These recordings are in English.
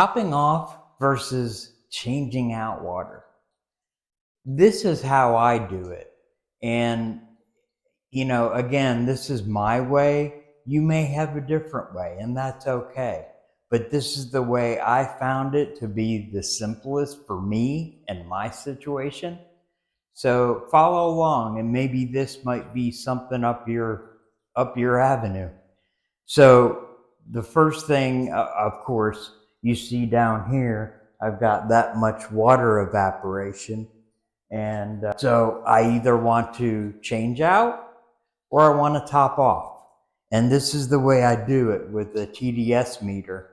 Topping off versus changing out water. This is how I do it. And, again, this is my way. You may have a different way, and that's okay. But this is the way I found it to be the simplest for me and my situation. So follow along, and maybe this might be something up your avenue. So the first thing, of course, you see down here, I've got that much water evaporation. And so I either want to change out or I want to top off. And this is the way I do it with the TDS meter.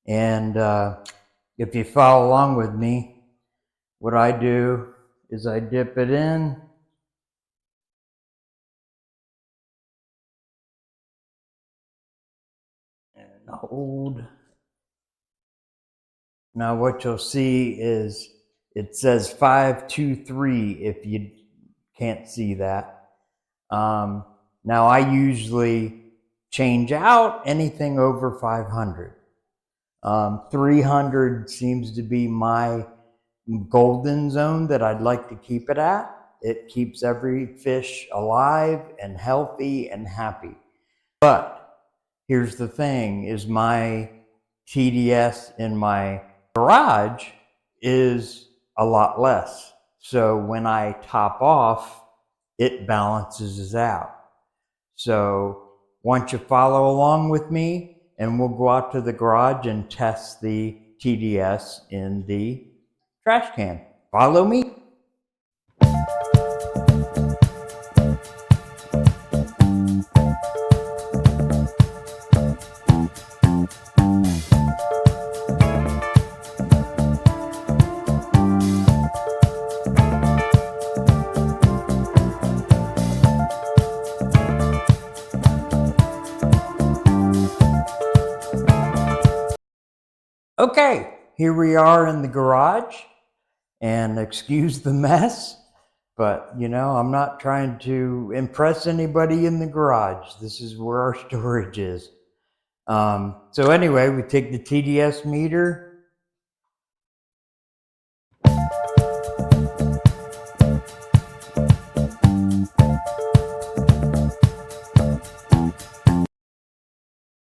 And if you follow along with me, what I do is I dip it in. And hold. Now what you'll see is it says 523 if you can't see that. Now I usually change out anything over 500. 300 seems to be my golden zone that I'd like to keep it at. It keeps every fish alive and healthy and happy. But here's the thing, is my TDS in my garage is a lot less. So when I top off, it balances out. So once you follow along with me, and we'll go out to the garage and test the TDS in the trash can. Follow me. Okay, here we are in the garage, and excuse the mess, but I'm not trying to impress anybody in the garage. This is where our storage is. So anyway, we take the TDS meter.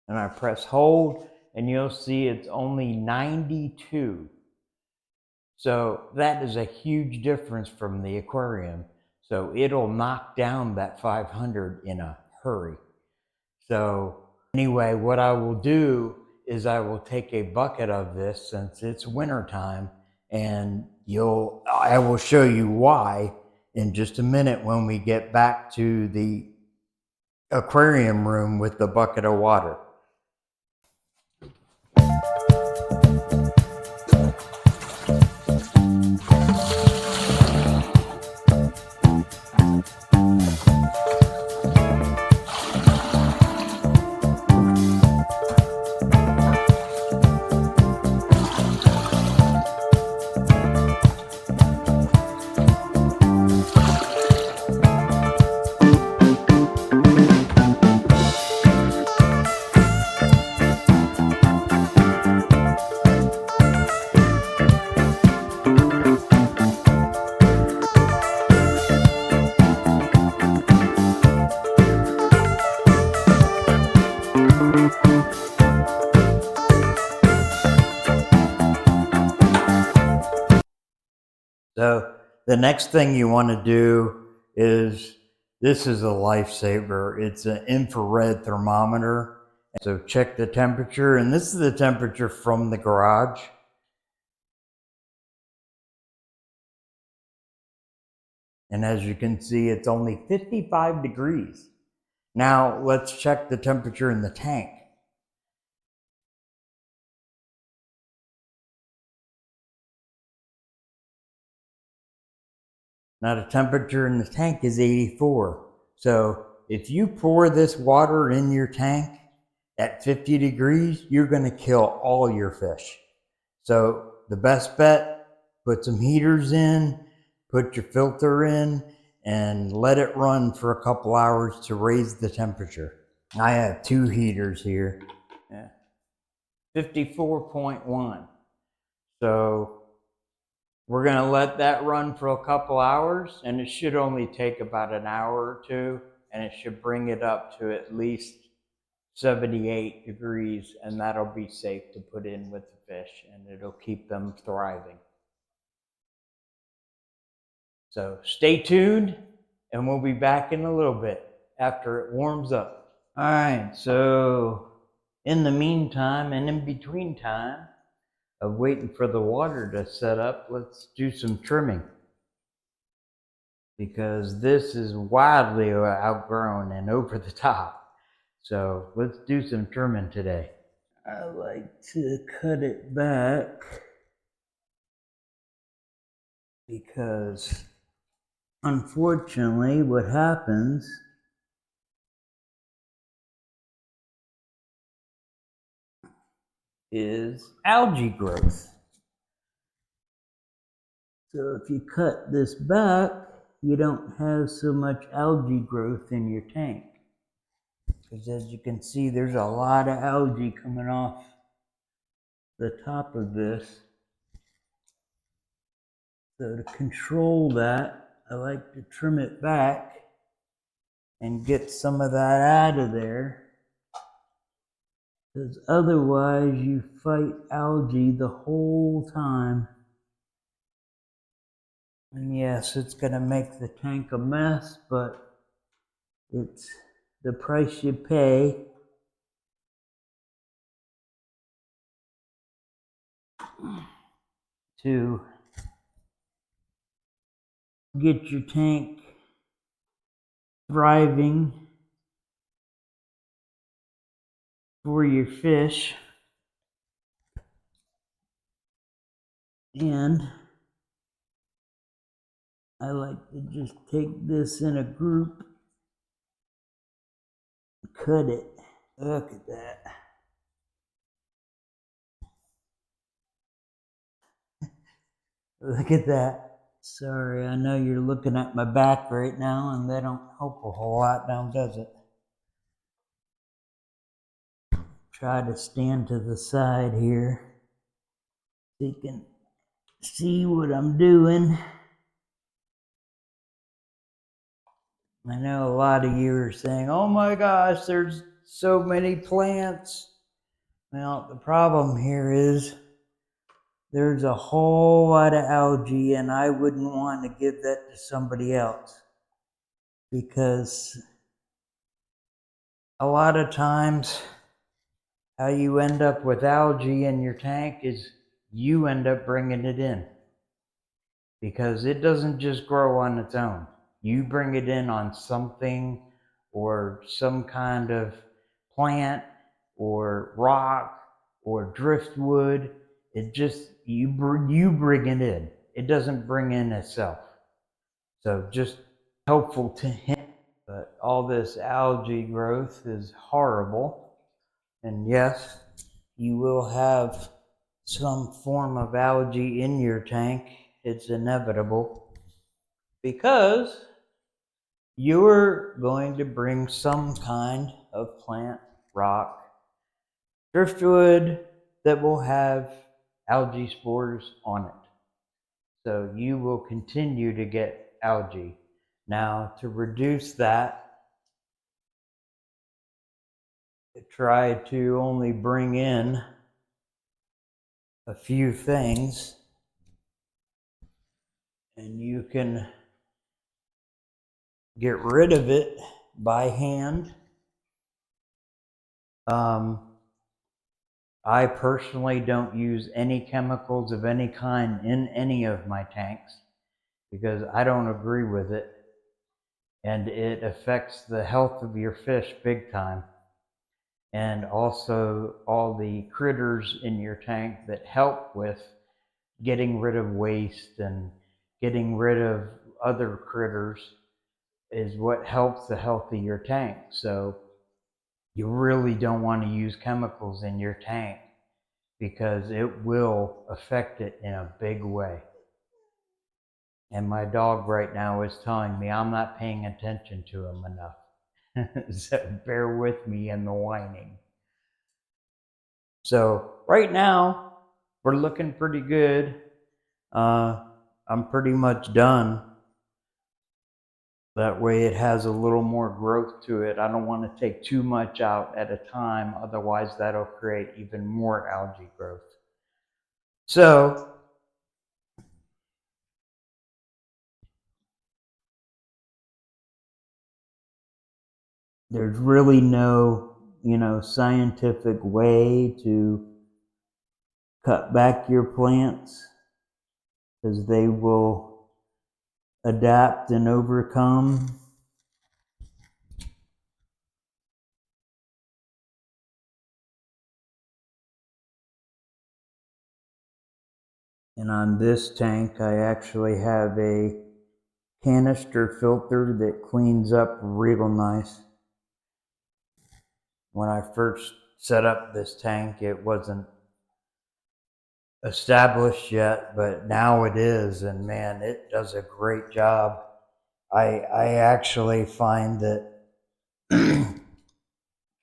And I press hold, and you'll see it's only 92. So that is a huge difference from the aquarium. So it'll knock down that 500 in a hurry. So anyway, what I will do is I will take a bucket of this, since it's winter time, and I will show you why in just a minute when we get back to the aquarium room with the bucket of water. So the next thing you want to do is, this is a lifesaver. It's an infrared thermometer. So check the temperature, and this is the temperature from the garage. And as you can see, it's only 55 degrees. Now let's check the temperature in the tank. Now the temperature in the tank is 84. So if you pour this water in your tank at 50 degrees, you're going to kill all your fish. So the best bet, put some heaters in, put your filter in, and let it run for a couple hours to raise the temperature. I have 2 heaters here. Yeah. 54.1. So we're going to let that run for a couple hours, and it should only take about an hour or two, and it should bring it up to at least 78 degrees, and that'll be safe to put in with the fish, and it'll keep them thriving. So stay tuned, and we'll be back in a little bit after it warms up. All right, so in the meantime and in between time of waiting for the water to set up, let's do some trimming, because this is wildly outgrown and over the top. So let's do some trimming today. I like to cut it back because unfortunately what happens is algae growth. So if you cut this back, you don't have so much algae growth in your tank. Because as you can see, there's a lot of algae coming off the top of this. So to control that, I like to trim it back and get some of that out of there. Because otherwise you fight algae the whole time. And yes, it's going to make the tank a mess, but it's the price you pay to get your tank thriving for your fish. And I like to just take this in a group, cut it. Look at that. Look at that. Sorry, I know you're looking at my back right now, and that don't help a whole lot now, does it? Try to stand to the side here so you can see what I'm doing. I know a lot of you are saying, oh my gosh, there's so many plants. Well, the problem here is there's a whole lot of algae, and I wouldn't want to give that to somebody else, because a lot of times how you end up with algae in your tank is you end up bringing it in, because it doesn't just grow on its own. You bring it in on something or some kind of plant or rock or driftwood. It just, you bring it in. It doesn't bring in itself. So just helpful to him. But all this algae growth is horrible. And yes, you will have some form of algae in your tank. It's inevitable, because you're going to bring some kind of plant, rock, driftwood that will have algae spores on it. So you will continue to get algae. Now, to reduce that, try to only bring in a few things, and you can get rid of it by hand. I personally don't use any chemicals of any kind in any of my tanks, because I don't agree with it, and it affects the health of your fish big time, and also all the critters in your tank that help with getting rid of waste and getting rid of other critters is what helps the health of your tank. So you really don't want to use chemicals in your tank, because it will affect it in a big way. And my dog right now is telling me I'm not paying attention to him enough. So bear with me in the whining. So right now, we're looking pretty good. I'm pretty much done. That way it has a little more growth to it. I don't want to take too much out at a time, otherwise that'll create even more algae growth. So there's really no, scientific way to cut back your plants, because they will adapt and overcome. And on this tank, I actually have a canister filter that cleans up real nice. When I first set up this tank, it wasn't established yet, but now it is, and man, it does a great job. I actually find that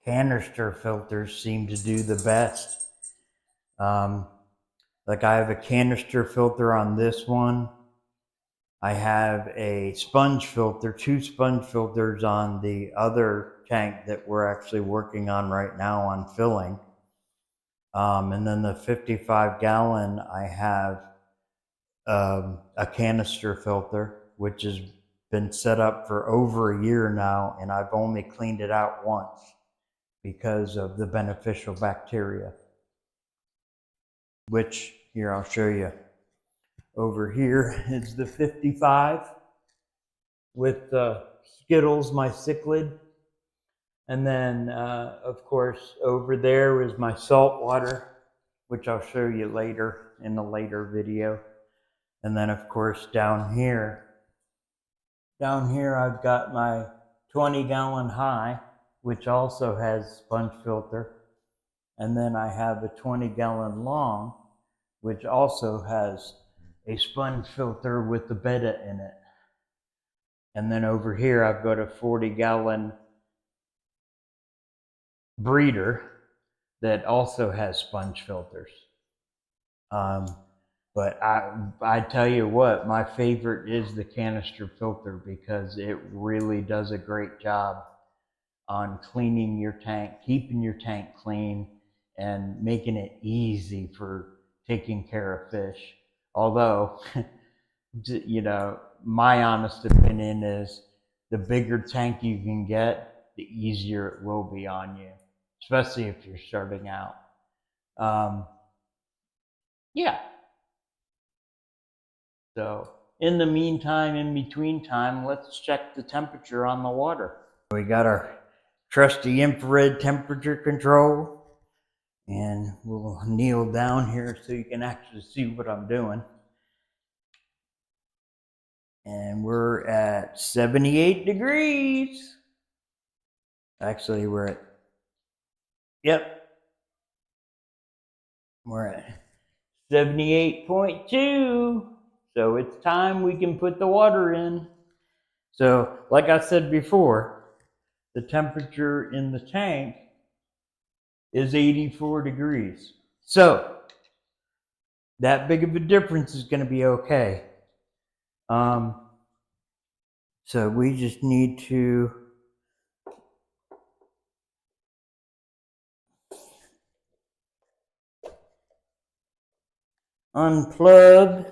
canister filters seem to do the best. Like I have a canister filter on this one. I have a sponge filter, 2 sponge filters on the other tank that we're actually working on right now on filling. And then the 55-gallon, I have a canister filter, which has been set up for over a year now, and I've only cleaned it out once because of the beneficial bacteria, which here I'll show you. Over here is the 55 with Skittles, my cichlid. And then, of course, over there is my salt water, which I'll show you later in a later video. And then, of course, down here I've got my 20-gallon high, which also has sponge filter. And then I have a 20-gallon long, which also has a sponge filter with the betta in it. And then over here, I've got a 40-gallon breeder that also has sponge filters. But I tell you what, my favorite is the canister filter because it really does a great job on cleaning your tank, keeping your tank clean, and making it easy for taking care of fish. Although, my honest opinion is the bigger tank you can get, the easier it will be on you, especially if you're starting out. Yeah. So in the meantime, in between time, let's check the temperature on the water. We got our trusty infrared temperature control, and we'll kneel down here so you can actually see what I'm doing. And we're at 78 degrees. Actually, we're at 78.2. So it's time we can put the water in. So, like I said before, the temperature in the tank is 84 degrees. So, that big of a difference is going to be okay. So we just need to unplug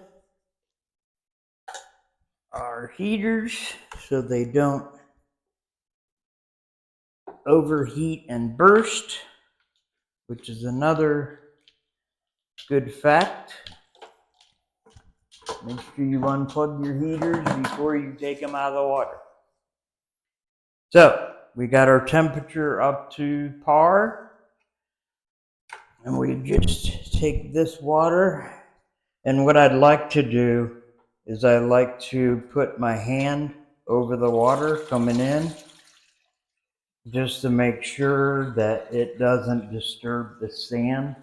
our heaters so they don't overheat and burst, which is another good fact. Make sure you unplug your heaters before you take them out of the water. So we got our temperature up to par, and we just take this water, and what I'd like to do is I like to put my hand over the water coming in, just to make sure that it doesn't disturb the sand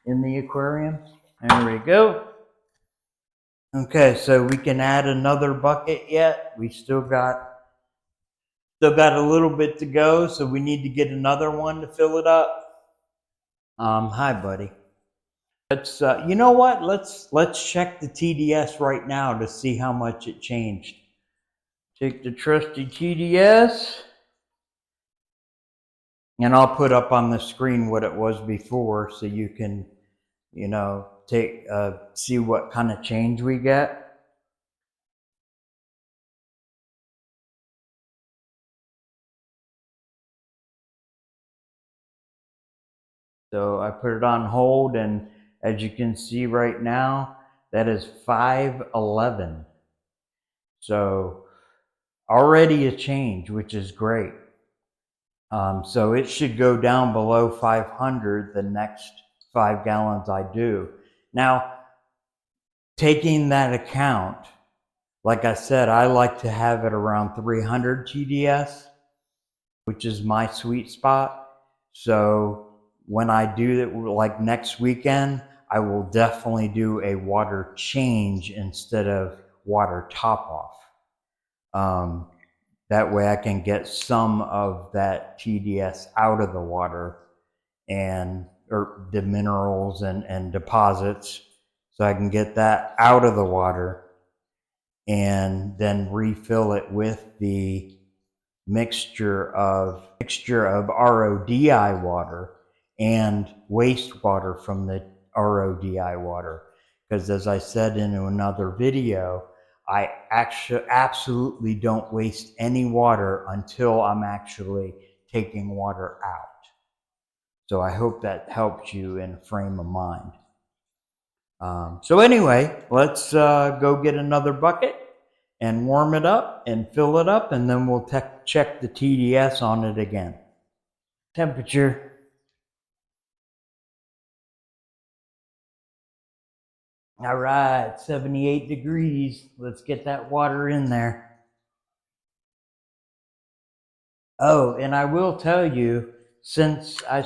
in the aquarium. There we go. Okay, so we can add another bucket yet. We still got a little bit to go, so we need to get another one to fill it up. Hi, buddy. Let's. You know what? Let's check the TDS right now to see how much it changed. Take the trusty TDS, and I'll put up on the screen what it was before, so you can, take see what kind of change we get. So I put it on hold, and as you can see right now, that is 511. So already a change, which is great. So it should go down below 500 the next 5 gallons I do. Now, taking that account, like I said, I like to have it around 300 TDS, which is my sweet spot. So when I do it, like next weekend, I will definitely do a water change instead of water top off. That way I can get some of that TDS out of the water and or the minerals and deposits, so I can get that out of the water and then refill it with the mixture of RODI water and wastewater from the RODI water. Because as I said in another video, I actually absolutely don't waste any water until I'm actually taking water out. So I hope that helps you in frame of mind. So anyway, let's go get another bucket and warm it up and fill it up, and then we'll check the TDS on it again. Temperature. All right, 78 degrees. Let's get that water in there. Oh, and I will tell you, since uh,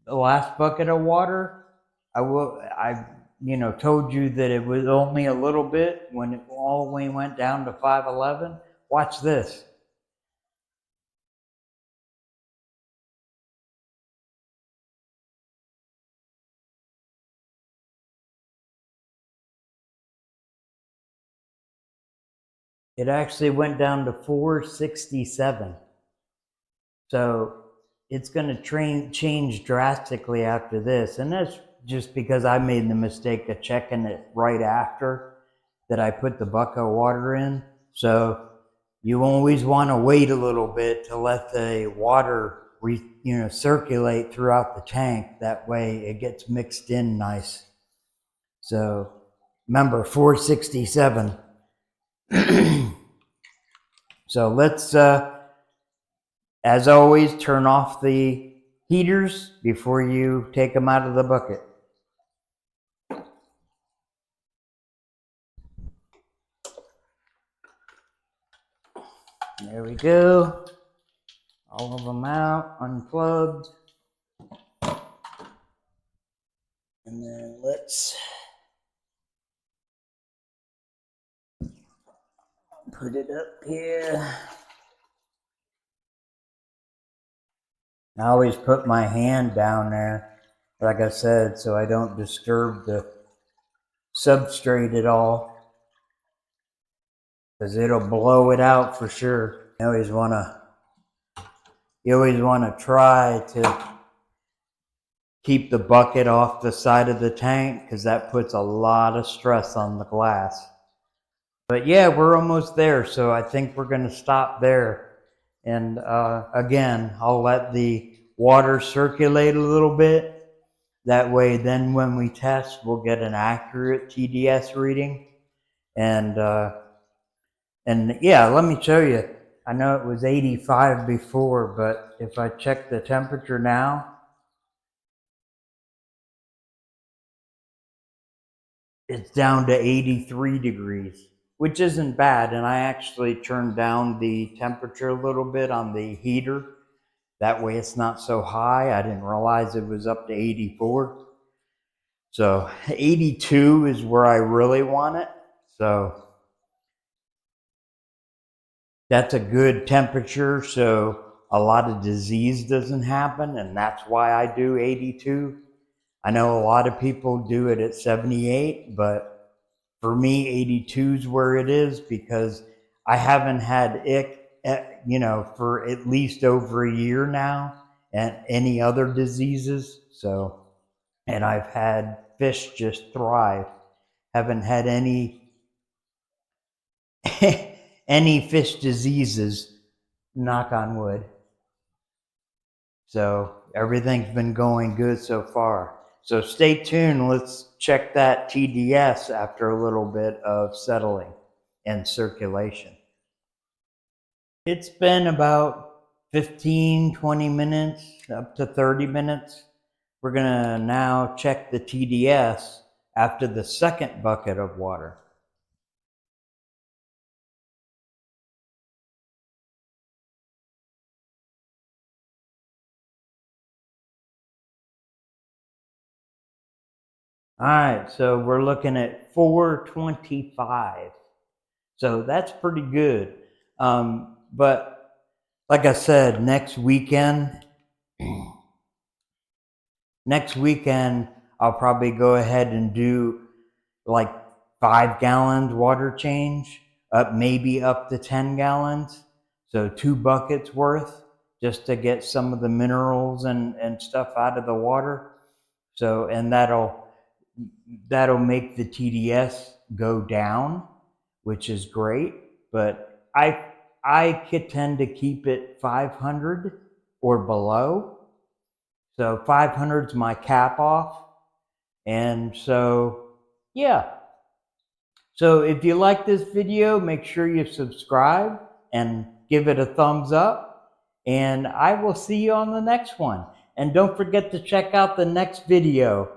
the last bucket of water, I told you that it was only a little bit when it all went down to 511. Watch this. It actually went down to 467. So it's going to change drastically after this. And that's just because I made the mistake of checking it right after that I put the bucket of water in. So you always want to wait a little bit to let the water circulate throughout the tank. That way it gets mixed in nice. So remember, 467. So let's, as always, turn off the heaters before you take them out of the bucket. There we go. All of them out, unplugged. And then let's put it up here. I always put my hand down there, like I said, so I don't disturb the substrate at all, because it'll blow it out for sure. You always want to try to keep the bucket off the side of the tank, because that puts a lot of stress on the glass. But yeah, we're almost there, so I think we're going to stop there. And again, I'll let the water circulate a little bit. That way, then when we test, we'll get an accurate TDS reading. And yeah, let me show you. I know it was 85 before, but if I check the temperature now, it's down to 83 degrees, which isn't bad. And I actually turned down the temperature a little bit on the heater. That way it's not so high. I didn't realize it was up to 84. So 82 is where I really want it. So that's a good temperature. So a lot of disease doesn't happen, and that's why I do 82. I know a lot of people do it at 78, but for me, 82 is where it is because I haven't had ick, for at least over a year now, and any other diseases. So, and I've had fish just thrive. Haven't had any any fish diseases, knock on wood. So everything's been going good so far. So stay tuned. Let's check that TDS after a little bit of settling and circulation. It's been about 15, 20 minutes, up to 30 minutes. We're gonna now check the TDS after the second bucket of water. All right, so we're looking at 425. So that's pretty good. But like I said, next weekend, I'll probably go ahead and do like 5 gallons water change, maybe up to 10 gallons. So 2 buckets worth just to get some of the minerals and stuff out of the water. So, and that'll make the TDS go down, which is great. But I could tend to keep it 500 or below. So 500 is my cap off. And so, yeah. So if you like this video, make sure you subscribe and give it a thumbs up. And I will see you on the next one. And don't forget to check out the next video